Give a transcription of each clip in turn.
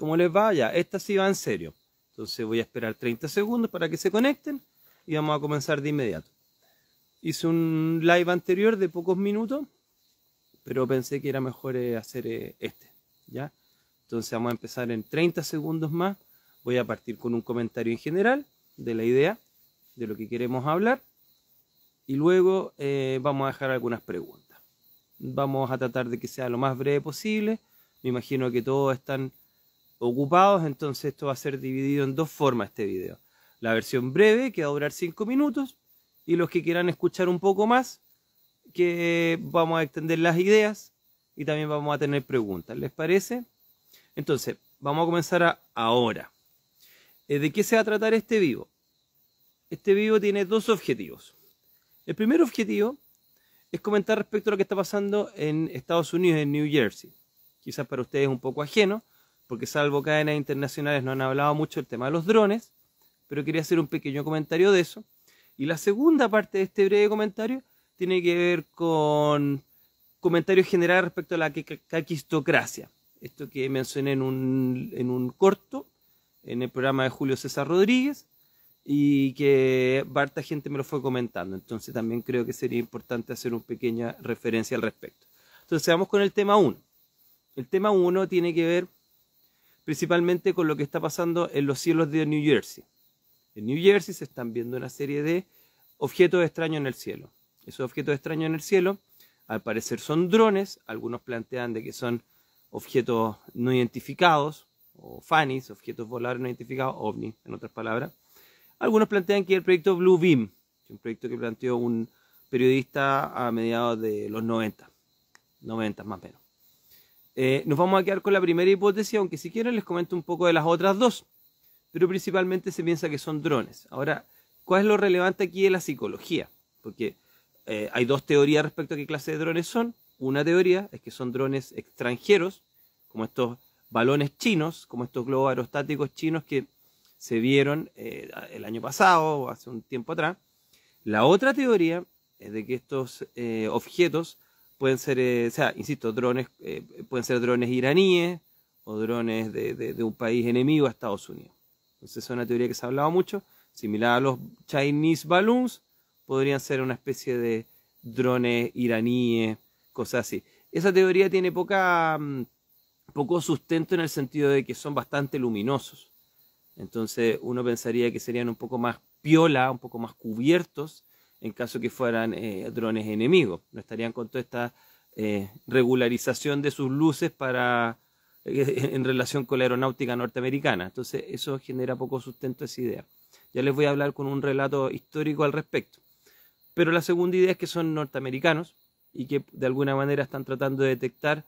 ¿Cómo les va? Ya, esta sí va en serio. Entonces voy a esperar 30 segundos para que se conecten y vamos a comenzar de inmediato. Hice un live anterior de pocos minutos, pero pensé que era mejor hacer este, ¿ya? Entonces vamos a empezar en 30 segundos más. Voy a partir con un comentario en general de la idea, de lo que queremos hablar. Y luego vamos a dejar algunas preguntas. Vamos a tratar de que sea lo más breve posible. Me imagino que todos están ocupados, entonces esto va a ser dividido en dos formas este video. La versión breve, que va a durar 5 minutos, y los que quieran escuchar un poco más, que vamos a extender las ideas y también vamos a tener preguntas. ¿Les parece? Entonces, vamos a comenzar ahora. ¿De qué se va a tratar este vivo? Este vivo tiene dos objetivos. El primer objetivo es comentar respecto a lo que está pasando en Estados Unidos, en New Jersey. Quizás para ustedes es un poco ajeno, porque salvo cadenas internacionales no han hablado mucho del tema de los drones, pero quería hacer un pequeño comentario de eso. Y la segunda parte de este breve comentario tiene que ver con comentarios generales respecto a la caquistocracia. Esto que mencioné en un corto, en el programa de Julio César Rodríguez, y que harta gente me lo fue comentando. Entonces también creo que sería importante hacer una pequeña referencia al respecto. Entonces vamos con el tema 1. El tema 1 tiene que ver principalmente con lo que está pasando en los cielos de New Jersey. En New Jersey se están viendo una serie de objetos extraños en el cielo. Esos objetos extraños en el cielo, al parecer son drones. Algunos plantean de que son objetos no identificados, o FANIs, objetos voladores no identificados, OVNI, en otras palabras. Algunos plantean que el proyecto Blue Beam, que es un proyecto que planteó un periodista a mediados de los 90 más o menos. Nos vamos a quedar con la primera hipótesis, aunque si quieren les comento un poco de las otras dos. Pero principalmente se piensa que son drones. Ahora, ¿cuál es lo relevante aquí de la psicología? Porque hay dos teorías respecto a qué clase de drones son. Una teoría es que son drones extranjeros, como estos balones chinos, como estos globos aerostáticos chinos que se vieron el año pasado o hace un tiempo atrás. La otra teoría es de que estos objetos pueden ser, insisto, drones, pueden ser drones iraníes o drones de un país enemigo a Estados Unidos. Entonces es una teoría que se ha hablado mucho, similar a los Chinese Balloons, podrían ser una especie de drones iraníes, cosas así. Esa teoría tiene poco sustento en el sentido de que son bastante luminosos. Entonces uno pensaría que serían un poco más piola, un poco más cubiertos en caso que fueran drones enemigos. No estarían con toda esta regularización de sus luces para en relación con la aeronáutica norteamericana. Entonces eso genera poco sustento a esa idea. Ya les voy a hablar con un relato histórico al respecto. Pero la segunda idea es que son norteamericanos y que de alguna manera están tratando de detectar,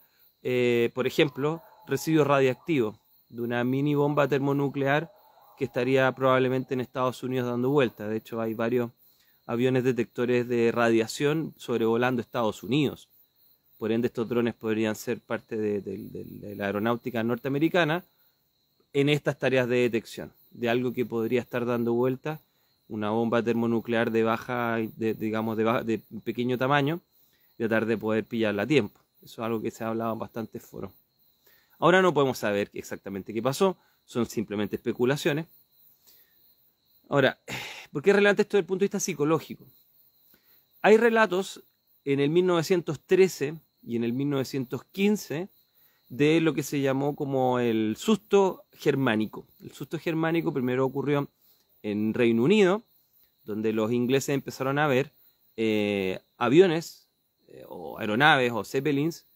por ejemplo, residuos radiactivos de una mini bomba termonuclear que estaría probablemente en Estados Unidos dando vueltas. De hecho, hay varios aviones detectores de radiación sobrevolando Estados Unidos. Por ende, estos drones podrían ser parte de la aeronáutica norteamericana en estas tareas de detección de algo que podría estar dando vueltas, una bomba termonuclear de pequeño tamaño, y tratar de poder pillarla a tiempo. Eso es algo que se ha hablado en bastantes foros. Ahora no podemos saber exactamente qué pasó, son simplemente especulaciones. Ahora, ¿por qué es relevante esto desde el punto de vista psicológico? Hay relatos en el 1913 y en el 1915 de lo que se llamó como el susto germánico. El susto germánico primero ocurrió en Reino Unido, donde los ingleses empezaron a ver aviones o aeronaves o zeppelins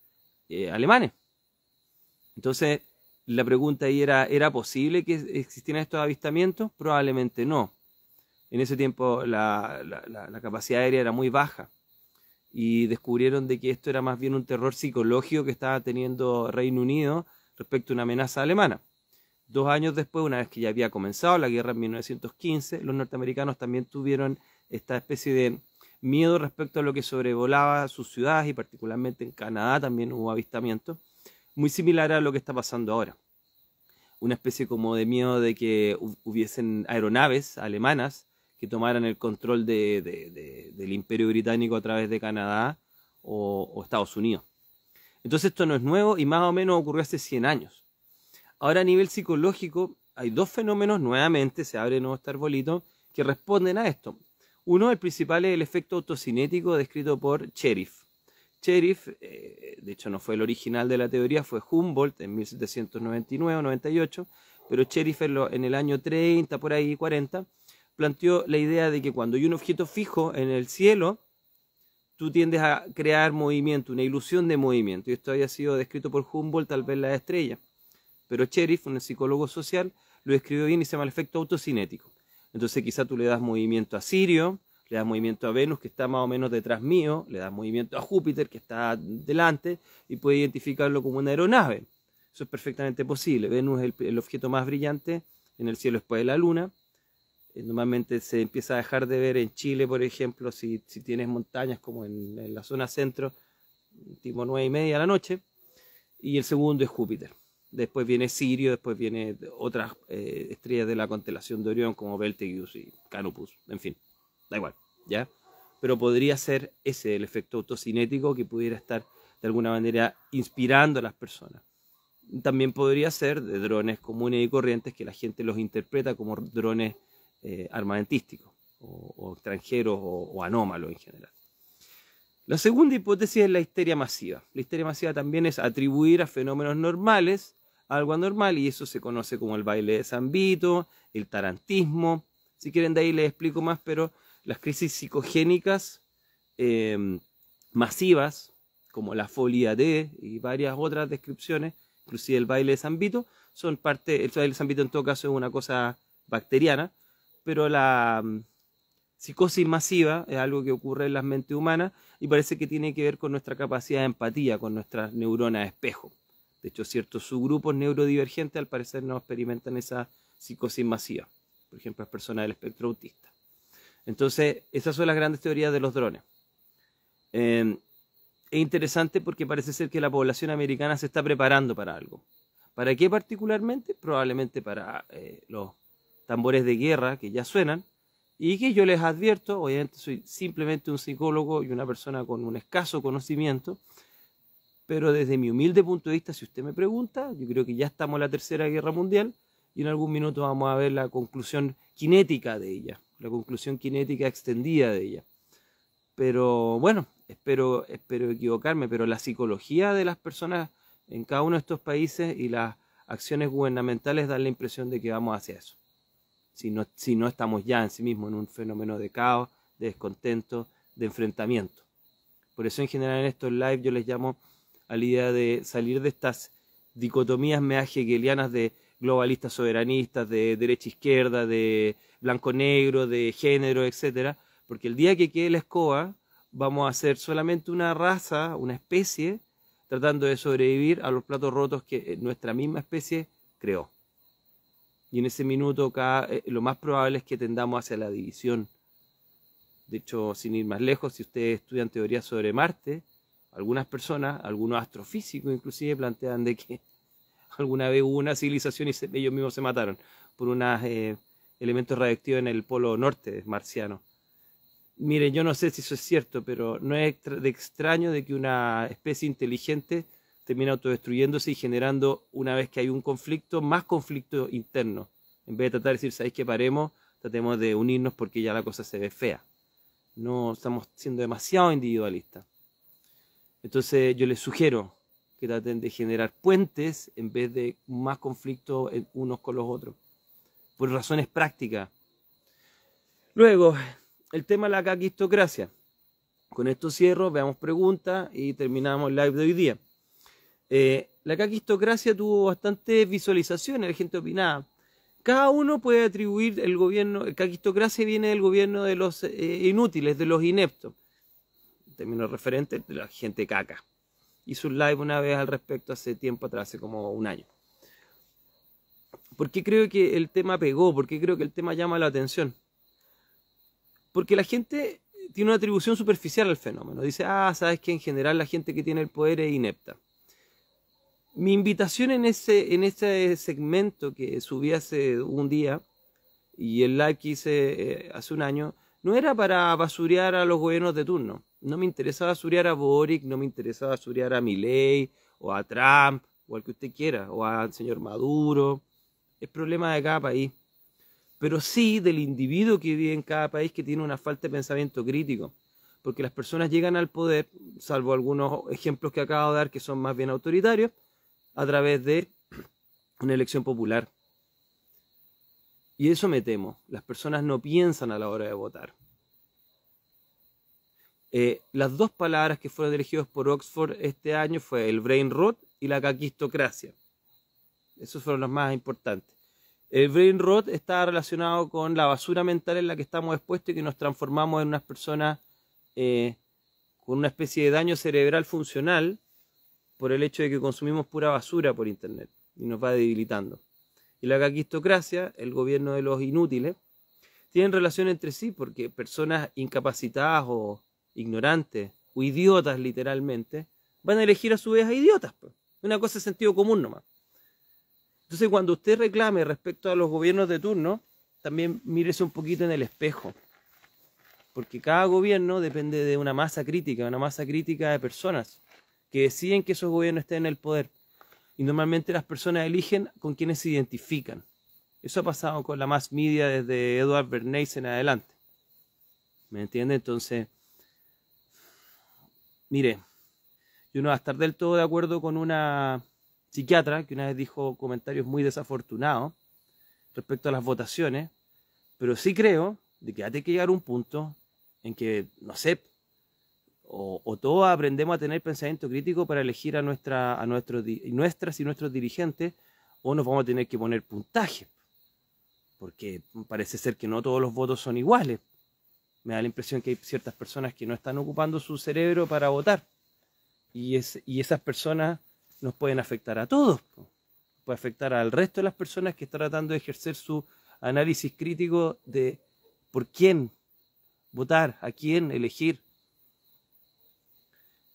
alemanes. Entonces, la pregunta ahí ¿era posible que existieran estos avistamientos? Probablemente no. En ese tiempo la capacidad aérea era muy baja y descubrieron de que esto era más bien un terror psicológico que estaba teniendo Reino Unido respecto a una amenaza alemana. 2 años después, una vez que ya había comenzado la guerra en 1915, los norteamericanos también tuvieron esta especie de miedo respecto a lo que sobrevolaba sus ciudades y particularmente en Canadá también hubo avistamientos. Muy similar a lo que está pasando ahora. Una especie como de miedo de que hubiesen aeronaves alemanas que tomaran el control del Imperio Británico a través de Canadá o Estados Unidos. Entonces esto no es nuevo y más o menos ocurrió hace 100 años. Ahora a nivel psicológico hay dos fenómenos, nuevamente se abre nuevo este arbolito, que responden a esto. Uno, el principal, es el efecto autocinético descrito por Cherif. Cherif, de hecho no fue el original de la teoría, fue Humboldt en 1799-98, pero Cherif en el año 30, por ahí 40, planteó la idea de que cuando hay un objeto fijo en el cielo, tú tiendes a crear movimiento, una ilusión de movimiento. Y esto había sido descrito por Humboldt al ver las estrellas. Pero Cherif, un psicólogo social, lo describió bien y se llama el efecto autocinético. Entonces quizá tú le das movimiento a Sirio, le das movimiento a Venus, que está más o menos detrás mío, le das movimiento a Júpiter, que está delante, y puedes identificarlo como una aeronave. Eso es perfectamente posible. Venus es el objeto más brillante en el cielo después de la Luna. Normalmente se empieza a dejar de ver en Chile, por ejemplo, si tienes montañas como en la zona centro, tipo 9:30 de la noche, y el segundo es Júpiter. Después viene Sirio, después viene otras estrellas de la constelación de Orión, como Betelgeuse y Canopus, en fin, da igual, ¿ya? Pero podría ser ese el efecto autocinético que pudiera estar de alguna manera inspirando a las personas. También podría ser de drones comunes y corrientes que la gente los interpreta como drones armamentísticos o extranjeros o anómalos en general. La segunda hipótesis es la histeria masiva. La histeria masiva también es atribuir a fenómenos normales algo anormal, y eso se conoce como el baile de San Vito, el tarantismo. Si quieren de ahí les explico más, pero las crisis psicogénicas masivas, como la folia D y varias otras descripciones, inclusive el baile de San Vito, son parte. El baile de San Vito en todo caso es una cosa bacteriana, pero la psicosis masiva es algo que ocurre en las mentes humanas y parece que tiene que ver con nuestra capacidad de empatía, con nuestras neuronas espejo. De hecho, ciertos subgrupos neurodivergentes al parecer no experimentan esa psicosis masiva. Por ejemplo, las personas del espectro autista. Entonces, esas son las grandes teorías de los drones. Es interesante porque parece ser que la población americana se está preparando para algo. ¿Para qué particularmente? Probablemente para los tambores de guerra que ya suenan, y que yo les advierto, obviamente soy simplemente un psicólogo y una persona con un escaso conocimiento, pero desde mi humilde punto de vista, si usted me pregunta, yo creo que ya estamos en la Tercera Guerra Mundial y en algún minuto vamos a ver la conclusión cinética de ella, la conclusión cinética extendida de ella. Pero bueno, espero equivocarme, pero la psicología de las personas en cada uno de estos países y las acciones gubernamentales dan la impresión de que vamos hacia eso. Si no estamos ya en sí mismos en un fenómeno de caos, de descontento, de enfrentamiento. Por eso en general en estos live yo les llamo a la idea de salir de estas dicotomías hegelianas de globalistas soberanistas, de derecha-izquierda, de blanco-negro, de género, etc. Porque el día que quede la escoba vamos a ser solamente una raza, una especie, tratando de sobrevivir a los platos rotos que nuestra misma especie creó. Y en ese minuto lo más probable es que tendamos hacia la división. De hecho, sin ir más lejos, si ustedes estudian teorías sobre Marte, algunas personas, algunos astrofísicos inclusive, plantean de que alguna vez hubo una civilización y ellos mismos se mataron por unos elementos radioactivos en el polo norte marciano. Miren, yo no sé si eso es cierto, pero no es de extraño de que una especie inteligente termina autodestruyéndose y generando, una vez que hay un conflicto, más conflicto interno. En vez de tratar de decir, ¿sabéis qué? Paremos, tratemos de unirnos porque ya la cosa se ve fea. No estamos siendo demasiado individualistas. Entonces yo les sugiero que traten de generar puentes en vez de más conflicto unos con los otros, por razones prácticas. Luego, el tema de la caquistocracia. Con esto cierro, veamos preguntas y terminamos el live de hoy día. La caquistocracia tuvo bastantes visualizaciones, la gente opinaba. Cada uno puede atribuir el gobierno, caquistocracia viene del gobierno de los inútiles, de los ineptos. En términos referentes de la gente caca. Hice un live una vez al respecto hace tiempo atrás, hace como un año. ¿Por qué creo que el tema pegó? ¿Por qué creo que el tema llama la atención? Porque la gente tiene una atribución superficial al fenómeno. Dice, sabes que en general la gente que tiene el poder es inepta. Mi invitación en ese segmento que subí hace un día y el live que hice hace un año, no era para basurear a los gobiernos de turno. No me interesa basurear a Boric, no me interesa basurear a Milei o a Trump o al que usted quiera, o al señor Maduro. Es problema de cada país. Pero sí del individuo que vive en cada país, que tiene una falta de pensamiento crítico. Porque las personas llegan al poder, salvo algunos ejemplos que acabo de dar que son más bien autoritarios, a través de una elección popular. Y eso me temo. Las personas no piensan a la hora de votar. Las dos palabras que fueron elegidas por Oxford este año fue el brain rot y la caquistocracia. Esos fueron los más importantes. El brain rot está relacionado con la basura mental en la que estamos expuestos y que nos transformamos en unas personas con una especie de daño cerebral funcional por el hecho de que consumimos pura basura por internet y nos va debilitando. Y la caquistocracia, el gobierno de los inútiles, tienen relación entre sí porque personas incapacitadas o ignorantes o idiotas literalmente van a elegir a su vez a idiotas. Pues. Una cosa de sentido común nomás. Entonces cuando usted reclame respecto a los gobiernos de turno, también mírese un poquito en el espejo. Porque cada gobierno depende de una masa crítica de personas que deciden que esos gobiernos estén en el poder. Y normalmente las personas eligen con quienes se identifican. Eso ha pasado con la mass media desde Edward Bernays en adelante. ¿Me entiende? Entonces, mire, yo no voy a estar del todo de acuerdo con una psiquiatra que una vez dijo comentarios muy desafortunados respecto a las votaciones, pero sí creo de que hay que llegar a un punto en que, no sé, o todos aprendemos a tener pensamiento crítico para elegir a nuestras y nuestros dirigentes, o nos vamos a tener que poner puntaje, porque parece ser que no todos los votos son iguales. Me da la impresión que hay ciertas personas que no están ocupando su cerebro para votar, y esas personas nos pueden afectar a todos. Puede afectar al resto de las personas que están tratando de ejercer su análisis crítico de por quién votar, a quién elegir.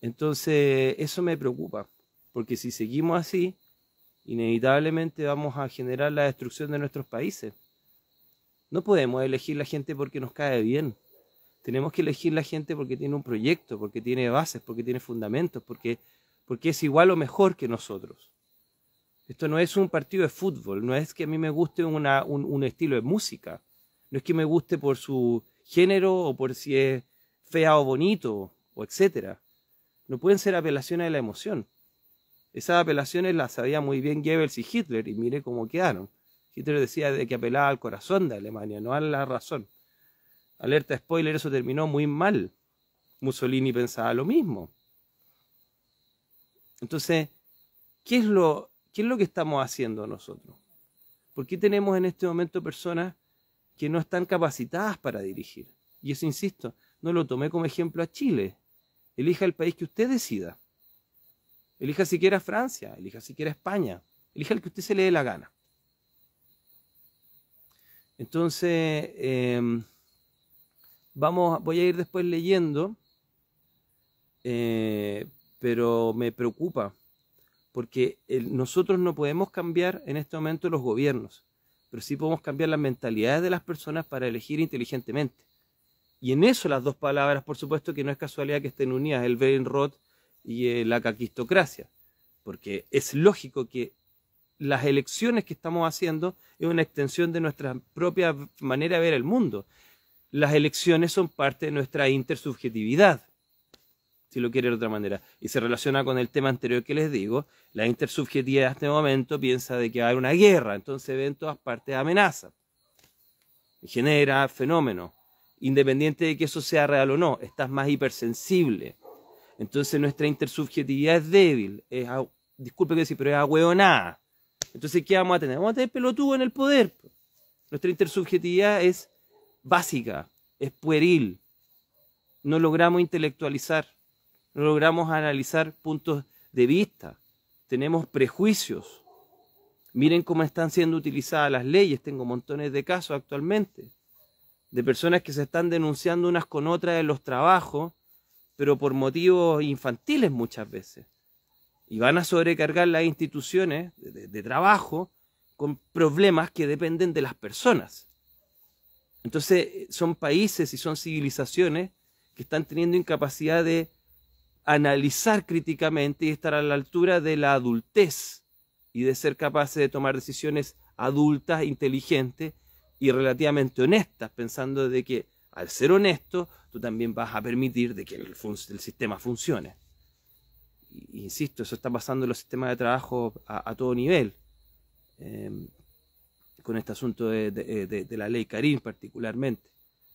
Entonces eso me preocupa, porque si seguimos así, inevitablemente vamos a generar la destrucción de nuestros países. No podemos elegir la gente porque nos cae bien. Tenemos que elegir la gente porque tiene un proyecto, porque tiene bases, porque tiene fundamentos, porque es igual o mejor que nosotros. Esto no es un partido de fútbol, no es que a mí me guste un estilo de música, no es que me guste por su género o por si es fea o bonito, o etcétera. No pueden ser apelaciones a la emoción. Esas apelaciones las sabía muy bien Goebbels y Hitler, y mire cómo quedaron. Hitler decía de que apelaba al corazón de Alemania, no a la razón. Alerta spoiler, eso terminó muy mal. Mussolini pensaba lo mismo. Entonces, ¿qué es lo que estamos haciendo nosotros? ¿Por qué tenemos en este momento personas que no están capacitadas para dirigir? Y eso, insisto, no lo tomé como ejemplo a Chile. Elija el país que usted decida. Elija siquiera Francia, elija siquiera España. Elija el que usted se le dé la gana. Entonces, voy a ir después leyendo, pero me preocupa, porque nosotros no podemos cambiar en este momento los gobiernos, pero sí podemos cambiar las mentalidades de las personas para elegir inteligentemente. Y en eso las dos palabras, por supuesto que no es casualidad que estén unidas, el brain rot y la caquistocracia, porque es lógico que las elecciones que estamos haciendo es una extensión de nuestra propia manera de ver el mundo. Las elecciones son parte de nuestra intersubjetividad, si lo quiere de otra manera, y se relaciona con el tema anterior que les digo. La intersubjetividad en este momento piensa de que va a haber una guerra, entonces ve en todas partes amenazas, y genera fenómenos. Independiente de que eso sea real o no, estás más hipersensible. Entonces nuestra intersubjetividad es débil, disculpe que decir, pero es ahueonada. Entonces, ¿qué vamos a tener? Vamos a tener pelotudo en el poder. Nuestra intersubjetividad es básica, es pueril. No logramos intelectualizar, no logramos analizar puntos de vista. Tenemos prejuicios. Miren cómo están siendo utilizadas las leyes. Tengo montones de casos actualmente de personas que se están denunciando unas con otras en los trabajos, pero por motivos infantiles muchas veces. Y van a sobrecargar las instituciones de trabajo con problemas que dependen de las personas. Entonces son países y son civilizaciones que están teniendo incapacidad de analizar críticamente y estar a la altura de la adultez y de ser capaces de tomar decisiones adultas, inteligentes y relativamente honestas, pensando de que al ser honesto tú también vas a permitir de que el sistema funcione. Y, insisto, eso está pasando en los sistemas de trabajo a todo nivel. Con este asunto de la ley Karim particularmente,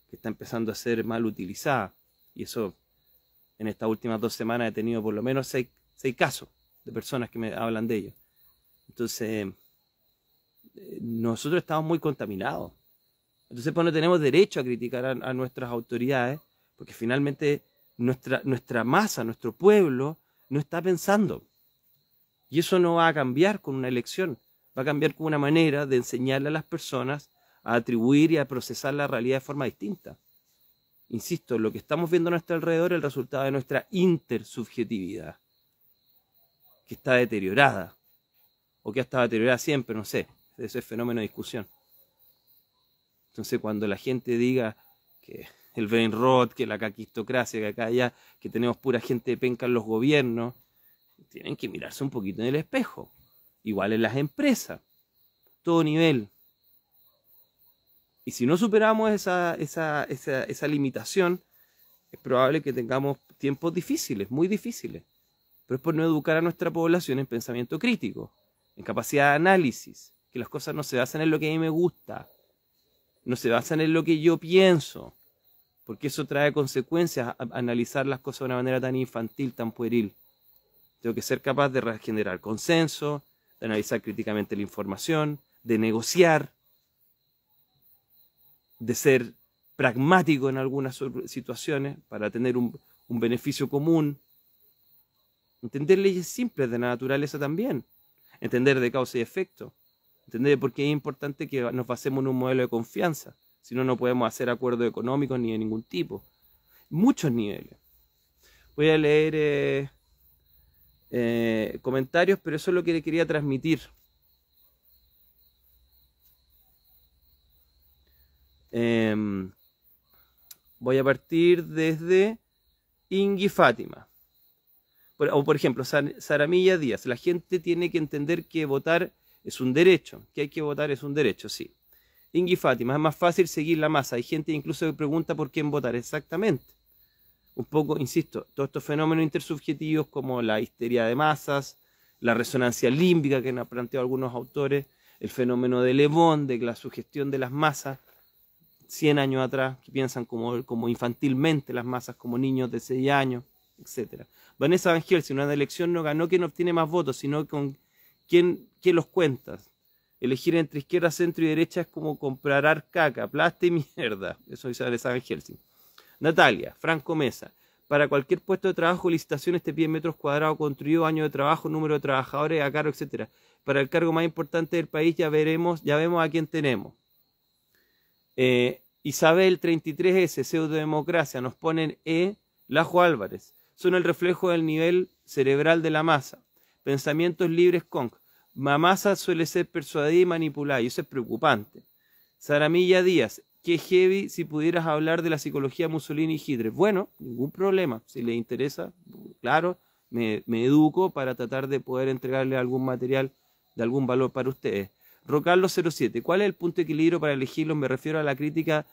que está empezando a ser mal utilizada. Y eso, en estas últimas 2 semanas he tenido por lo menos 6 casos de personas que me hablan de ello. Entonces, nosotros estamos muy contaminados. Entonces, pues no tenemos derecho a criticar a nuestras autoridades, porque finalmente nuestra masa, nuestro pueblo, no está pensando. Y eso no va a cambiar con una elección. Va a cambiar con una manera de enseñarle a las personas a atribuir y a procesar la realidad de forma distinta. Insisto, lo que estamos viendo a nuestro alrededor es el resultado de nuestra intersubjetividad, que está deteriorada, o que ha estado deteriorada siempre, no sé, ese es fenómeno de discusión. Entonces, cuando la gente diga que el brain rot, que la caquistocracia, que acá allá, que tenemos pura gente penca en los gobiernos, tienen que mirarse un poquito en el espejo. Igual en las empresas, todo nivel. Y si no superamos esa limitación, es probable que tengamos tiempos difíciles, muy difíciles. Pero es por no educar a nuestra población en pensamiento crítico, en capacidad de análisis, que las cosas no se basan en lo que a mí me gusta, no se basan en lo que yo pienso, porque eso trae consecuencias a analizar las cosas de una manera tan infantil, tan pueril. Tengo que ser capaz de generar consenso, de analizar críticamente la información, de negociar, de ser pragmático en algunas situaciones para tener un beneficio común. Entender leyes simples de la naturaleza también. Entender de causa y efecto. Entender por qué es importante que nos basemos en un modelo de confianza. Si no, no podemos hacer acuerdos económicos ni de ningún tipo. Muchos niveles. Voy a leer comentarios, pero eso es lo que le quería transmitir. Voy a partir desde Ingui Fátima. Por ejemplo, Saramilla Díaz. La gente tiene que entender que votar es un derecho. Que hay que votar es un derecho, sí. Ingui Fátima, es más fácil seguir la masa. Hay gente incluso que pregunta por quién votar. Exactamente. Un poco, insisto, todos estos fenómenos intersubjetivos como la histeria de masas, la resonancia límbica que nos han planteado algunos autores, el fenómeno de Le Bon, de la sugestión de las masas, 100 años atrás, que piensan como infantilmente las masas, como niños de 6 años, etc. Vanessa Van Helsing, una elección no ganó quien obtiene más votos, sino con quién los cuenta. Elegir entre izquierda, centro y derecha es como comprar caca, plasta y mierda. Eso dice Vanessa Van Helsing. Natalia, Franco Mesa. Para cualquier puesto de trabajo, licitaciones te piden metros cuadrados construidos, año de trabajo, número de trabajadores a cargo, etc. Para el cargo más importante del país ya vemos a quién tenemos. Isabel 33S, pseudodemocracia, nos ponen Lajo Álvarez. Son el reflejo del nivel cerebral de la masa. Pensamientos libres con. La masa suele ser persuadida y manipulada, y eso es preocupante. Saramilla Díaz, qué heavy si pudieras hablar de la psicología de Mussolini y Hitler. Bueno, ningún problema. Si les interesa, claro, me educo para tratar de poder entregarle algún material de algún valor para ustedes. Rocarlo 07, ¿cuál es el punto de equilibrio para elegirlos? Me refiero a la crítica,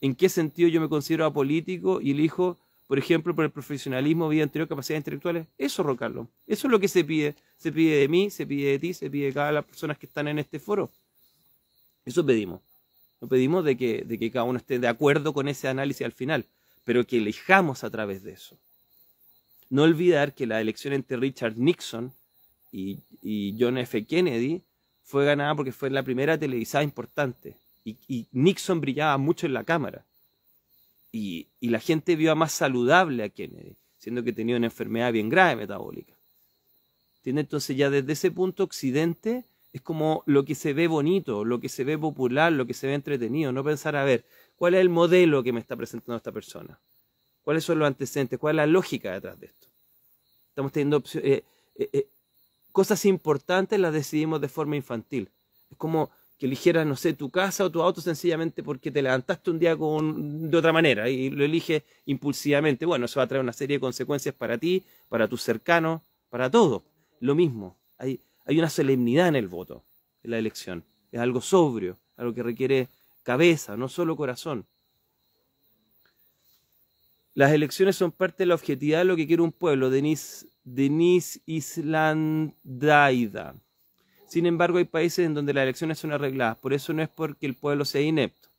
¿en qué sentido yo me considero apolítico y elijo, por ejemplo, por el profesionalismo, vida anterior, capacidades intelectuales? Eso, Rocarlo. Eso es lo que se pide. Se pide de mí, se pide de ti, se pide de cada las personas que están en este foro. Eso pedimos. No pedimos de que cada uno esté de acuerdo con ese análisis al final, pero que elijamos a través de eso. No olvidar que la elección entre Richard Nixon y John F. Kennedy fue ganada porque fue la primera televisada importante. Y Nixon brillaba mucho en la cámara. Y la gente vio a más saludable a Kennedy, siendo que tenía una enfermedad bien grave metabólica. ¿Entiendes? Entonces ya desde ese punto Occidente es como lo que se ve bonito, lo que se ve popular, lo que se ve entretenido. No pensar, a ver, ¿cuál es el modelo que me está presentando esta persona? ¿Cuáles son los antecedentes? ¿Cuál es la lógica detrás de esto? Estamos teniendo cosas importantes, las decidimos de forma infantil. Es como que eligieras, no sé, tu casa o tu auto sencillamente porque te levantaste un día de otra manera y lo eliges impulsivamente. Bueno, eso va a traer una serie de consecuencias para ti, para tus cercanos, para todo. Lo mismo. Hay hay una solemnidad en el voto, en la elección. Es algo sobrio, algo que requiere cabeza, no solo corazón. Las elecciones son parte de la objetividad de lo que quiere un pueblo, Denis Islandaida. Sin embargo, hay países en donde las elecciones son arregladas, por eso no es porque el pueblo sea inepto.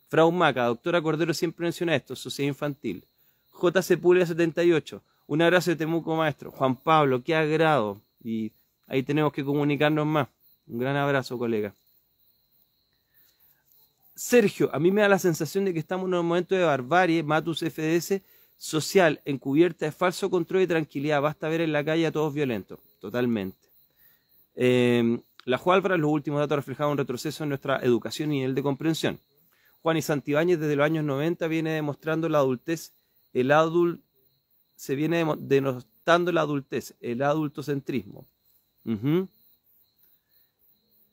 Frau Maca, doctora Cordero siempre menciona esto, sociedad infantil. J. Sepúlveda 78, un abrazo de Temuco, maestro. Juan Pablo, qué agrado. Y ahí tenemos que comunicarnos más. Un gran abrazo, colega. Sergio, a mí me da la sensación de que estamos en un momento de barbarie, Matus FDS, social, encubierta de falso control y tranquilidad. Basta ver en la calle a todos violentos. Totalmente. La Juálvara, los últimos datos reflejaban un retroceso en nuestra educación y nivel de comprensión. Juan y Santibáñez desde los años 90 viene demostrando la adultez, se viene denostando la adultez, el adultocentrismo.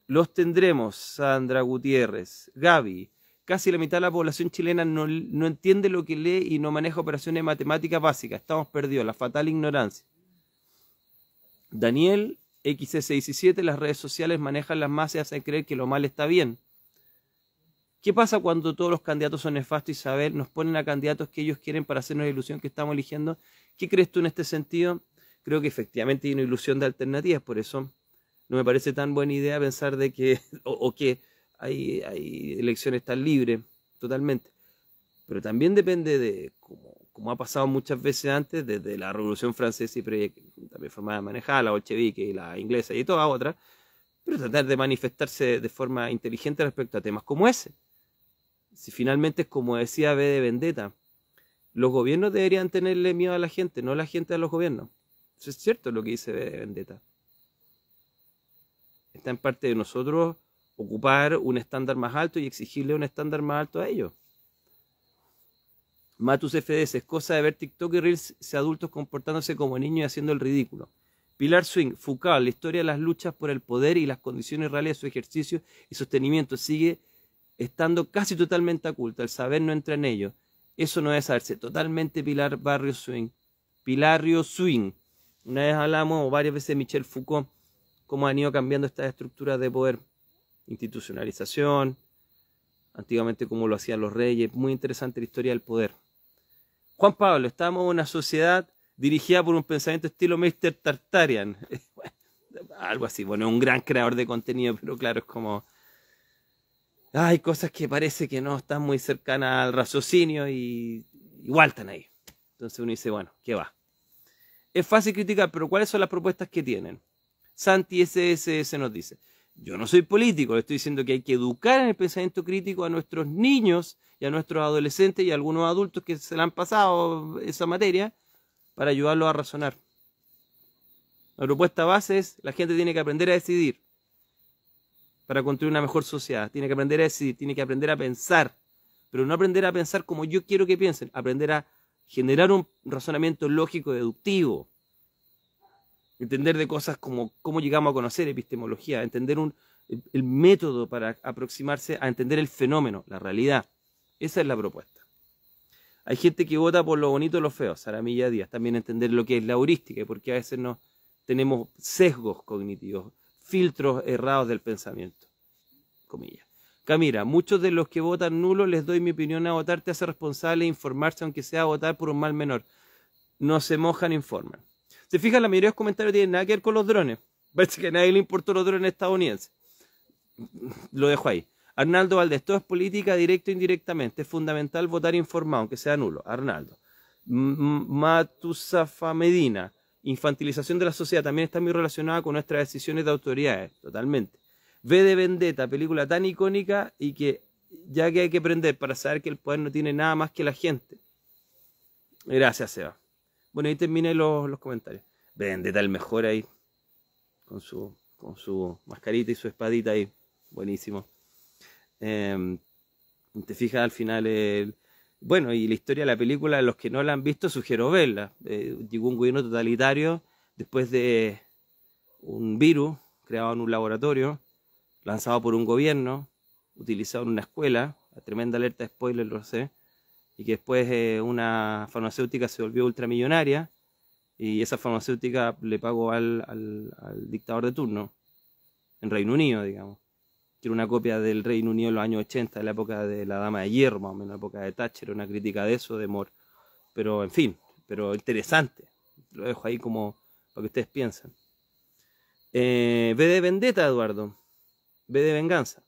Los tendremos, Sandra Gutiérrez. Gaby, casi la mitad de la población chilena no entiende lo que lee y no maneja operaciones de matemáticas básicas. Estamos perdidos, la fatal ignorancia. Daniel, XS17, las redes sociales manejan las masas y hacen creer que lo mal está bien. ¿Qué pasa cuando todos los candidatos son nefastos, Isabel? Nos ponen a candidatos que ellos quieren para hacernos la ilusión que estamos eligiendo. ¿Qué crees tú en este sentido? Creo que efectivamente hay una ilusión de alternativas, por eso no me parece tan buena idea pensar de que, que hay elecciones tan libres, totalmente. Pero también depende de, como ha pasado muchas veces antes, desde la Revolución Francesa y también forma de manejar, la bolchevique y la inglesa y todas otras, pero tratar de manifestarse de forma inteligente respecto a temas como ese. Si finalmente es como decía V de Vendetta, los gobiernos deberían tenerle miedo a la gente, no la gente a los gobiernos. Eso es cierto lo que dice V de Vendetta. Está en parte de nosotros ocupar un estándar más alto y exigirle un estándar más alto a ellos. Matus FDS, es cosa de ver TikTok y Reels de adultos comportándose como niños y haciendo el ridículo. Pilar Swing, Foucault, la historia de las luchas por el poder y las condiciones reales de su ejercicio y sostenimiento sigue estando casi totalmente oculta. El saber no entra en ello. Eso no debe saberse. Totalmente Pilar Barrio Swing. Pilario Swing. Una vez hablamos, o varias veces, de Michel Foucault, cómo han ido cambiando estas estructuras de poder. Institucionalización, antiguamente como lo hacían los reyes. Muy interesante la historia del poder. Juan Pablo, estamos en una sociedad dirigida por un pensamiento estilo Mr. Tartarian. Algo así. Bueno, es un gran creador de contenido, pero claro, es como... hay cosas que parece que no están muy cercanas al raciocinio y igual están ahí. Entonces uno dice, bueno, ¿qué va? Es fácil criticar, pero ¿cuáles son las propuestas que tienen? Santi SSS nos dice, yo no soy político, le estoy diciendo que hay que educar en el pensamiento crítico a nuestros niños y a nuestros adolescentes y a algunos adultos que se le han pasado esa materia para ayudarlos a razonar. La propuesta base es, la gente tiene que aprender a decidir para construir una mejor sociedad. Tiene que aprender a decidir, tiene que aprender a pensar, pero no aprender a pensar como yo quiero que piensen, aprender a generar un razonamiento lógico, deductivo, entender de cosas como cómo llegamos a conocer epistemología, entender el método para aproximarse a entender el fenómeno, la realidad. Esa es la propuesta. Hay gente que vota por lo bonito y lo feo, Saramilla Díaz, también entender lo que es la heurística, porque a veces no tenemos sesgos cognitivos, filtros errados del pensamiento, comillas. Camila, muchos de los que votan nulo les doy mi opinión a votar, te hace responsable de informarse, aunque sea votar por un mal menor. No se mojan, informan. Se fijan, la mayoría de los comentarios tienen nada que ver con los drones. Parece que a nadie le importó los drones estadounidenses. Lo dejo ahí. Arnaldo Valdés, todo es política, directo e indirectamente. Es fundamental votar informado, aunque sea nulo. Arnaldo. Matusafa Medina, infantilización de la sociedad también está muy relacionada con nuestras decisiones de autoridades, totalmente. V de Vendetta, película tan icónica y que ya que hay que aprender para saber que el poder no tiene nada más que la gente. Gracias, Seba. Bueno, ahí terminé los comentarios. Vendetta el mejor ahí, con su mascarita y su espadita ahí, buenísimo. Te fijas al final, bueno, y la historia de la película, los que no la han visto, sugiero verla. Llegó un gobierno totalitario después de un virus creado en un laboratorio, lanzado por un gobierno, utilizado en una escuela, la tremenda alerta de spoiler, lo sé, y que después una farmacéutica se volvió ultramillonaria, Y esa farmacéutica le pagó al dictador de turno, en Reino Unido, digamos. Que era una copia del Reino Unido en los años 80, de la época de la Dama de Hierro, más o menos, la época de Thatcher, una crítica de eso, de Moore. Pero, en fin, pero interesante. Lo dejo ahí como para que ustedes piensen. V de Vendetta, Eduardo. V de Venganza.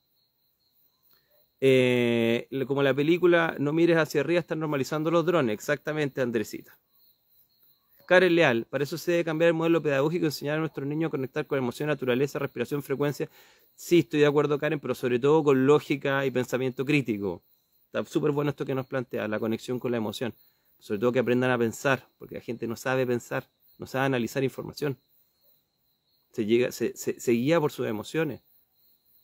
Como la película No mires hacia arriba, están normalizando los drones. Exactamente, Andresita. Karen Leal, para eso se debe cambiar el modelo pedagógico y enseñar a nuestros niños a conectar con emoción, naturaleza, respiración, frecuencia. Sí, estoy de acuerdo, Karen, pero sobre todo con lógica y pensamiento crítico. Está súper bueno esto que nos plantea, la conexión con la emoción. Sobre todo que aprendan a pensar, porque la gente no sabe pensar, no sabe analizar información. Se guía por sus emociones.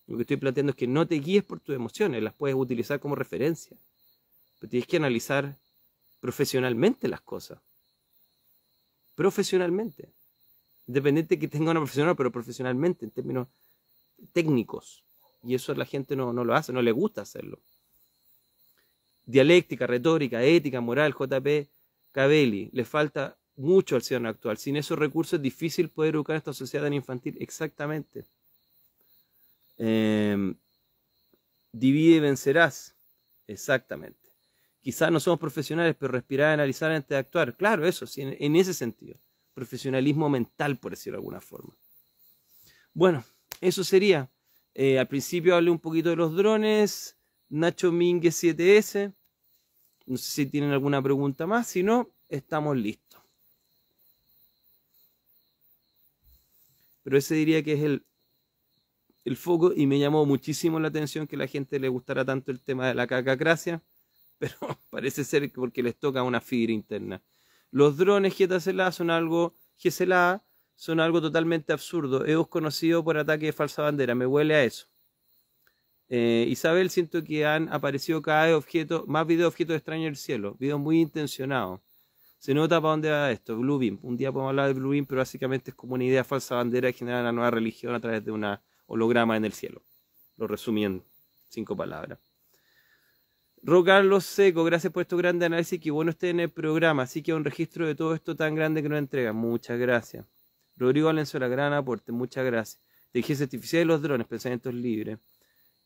Lo que estoy planteando es que no te guíes por tus emociones, las puedes utilizar como referencia. Pero tienes que analizar profesionalmente las cosas. Profesionalmente. Independiente que tenga una profesional, pero profesionalmente, en términos técnicos. Y eso la gente no lo hace, no le gusta hacerlo. Dialéctica, retórica, ética, moral, J.P. Cabelli. Le falta mucho al ciudadano actual. Sin esos recursos es difícil poder educar a esta sociedad tan infantil. Exactamente. Divide y vencerás. Exactamente. Quizás no somos profesionales, pero respirar y analizar antes de actuar. Claro, eso, sí, en ese sentido. Profesionalismo mental, por decirlo de alguna forma. Bueno, eso sería. Al principio hablé un poquito de los drones. Nacho Mingue 7S. No sé si tienen alguna pregunta más. Si no, estamos listos. Pero ese diría que es el foco. Y me llamó muchísimo la atención que a la gente le gustara tanto el tema de la cacacracia. Pero parece ser que porque les toca una fibra interna. Los drones GSLA son algo totalmente absurdo. Hemos conocido por ataque de falsa bandera. Me huele a eso. Isabel, siento que han aparecido cada vez más videos de objetos extraños en el cielo. Videos muy intencionados. Se nota para dónde va esto. Blue Beam. Un día podemos hablar de Blue Beam, pero básicamente es como una idea falsa bandera de generar una nueva religión a través de una holograma en el cielo. Lo resumí en 5 palabras. Carlos Seco, gracias por estos grandes análisis. Qué bueno esté en el programa. Así que un registro de todo esto tan grande que nos entrega. Muchas gracias. Rodrigo Valenzuela, gran aporte. Muchas gracias. Inteligencia artificial y los drones, pensamientos libres.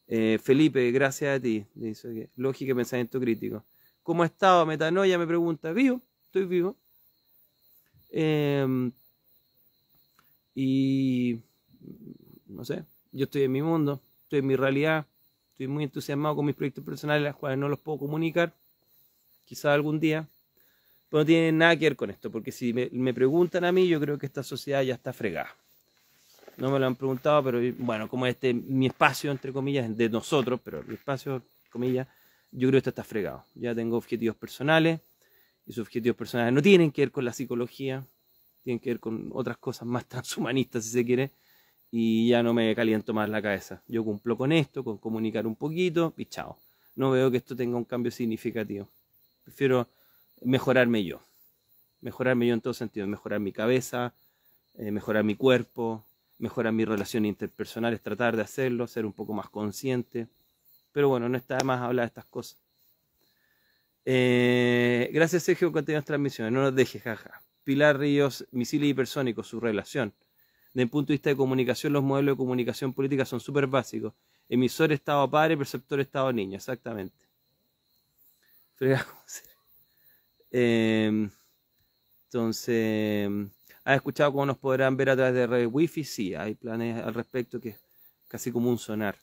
Felipe, gracias a ti. Dice, lógica y pensamiento crítico. ¿Cómo ha estado? Metanoia me pregunta. Vivo, estoy vivo. Y no sé, yo estoy en mi mundo, estoy en mi realidad. Estoy muy entusiasmado con mis proyectos personales, las cuales no los puedo comunicar, quizás algún día, pero no tiene nada que ver con esto, porque si me preguntan a mí, yo creo que esta sociedad ya está fregada. No me lo han preguntado, pero bueno, como mi espacio, entre comillas, de nosotros, pero mi espacio, comillas, yo creo que esto está fregado. Ya tengo objetivos personales, y esos objetivos personales no tienen que ver con la psicología, tienen que ver con otras cosas más transhumanistas, si se quiere, y ya no me caliento más la cabeza. Yo cumplo con esto, con comunicar un poquito y chao. No veo que esto tenga un cambio significativo. Prefiero mejorarme yo en todo sentido, mejorar mi cabeza, mejorar mi cuerpo, mejorar mis relaciones interpersonales, tratar de hacerlo, ser un poco más consciente. Pero bueno, no está de más hablar de estas cosas. Gracias, Sergio, por continuar las transmisiones. No nos dejes, jaja. Pilar Ríos, misiles hipersónicos, su relación. Desde el punto de vista de comunicación, los modelos de comunicación política son súper básicos. Emisor estado padre, perceptor estado niño, exactamente. Entonces, ¿has escuchado cómo nos podrán ver a través de red wifi? Sí, hay planes al respecto que es casi como un sonar.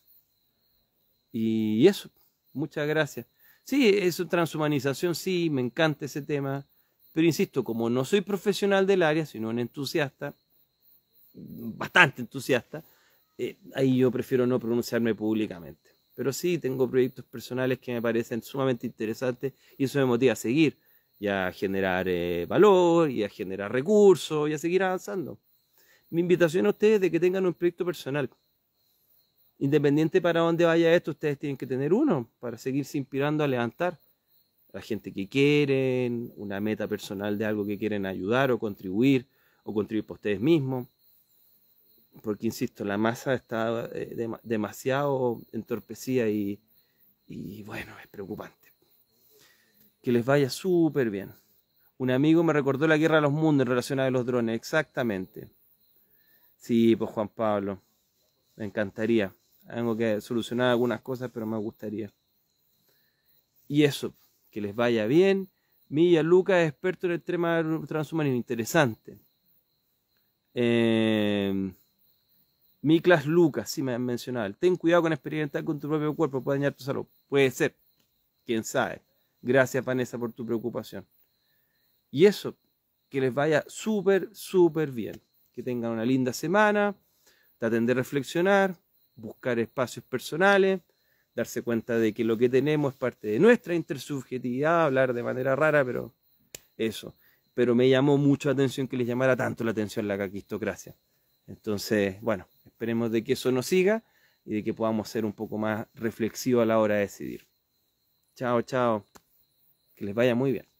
Y eso, muchas gracias. Sí, es transhumanización, sí, me encanta ese tema. Pero insisto, como no soy profesional del área, sino un entusiasta, bastante entusiasta, ahí yo prefiero no pronunciarme públicamente. Pero sí, tengo proyectos personales que me parecen sumamente interesantes y eso me motiva a seguir y a generar valor y a generar recursos y a seguir avanzando. Mi invitación a ustedes es de que tengan un proyecto personal. Independiente para dónde vaya esto, ustedes tienen que tener uno para seguirse inspirando a levantar a la gente que quieren, una meta personal de algo que quieren ayudar o contribuir por ustedes mismos. Porque, insisto, la masa está demasiado entorpecida y bueno, es preocupante. Que les vaya súper bien. Un amigo me recordó la guerra de los mundos en relación a los drones, exactamente. Sí, pues Juan Pablo, me encantaría. Tengo que solucionar algunas cosas, pero me gustaría. Y eso, que les vaya bien. Milla Lucas es experto en el tema del transhumanismo, interesante. Miklas Lucas, sí me han mencionado. Ten cuidado con experimentar con tu propio cuerpo, puede dañar tu salud. Puede ser, quién sabe. Gracias, Vanessa, por tu preocupación. Y eso, que les vaya súper, súper bien. Que tengan una linda semana. Traten de reflexionar, buscar espacios personales, darse cuenta de que lo que tenemos es parte de nuestra intersubjetividad, hablar de manera rara, pero eso. Pero me llamó mucho la atención que les llamara tanto la atención la caquistocracia. Entonces, bueno, esperemos de que eso nos siga y de que podamos ser un poco más reflexivos a la hora de decidir. Chao, chao. Que les vaya muy bien.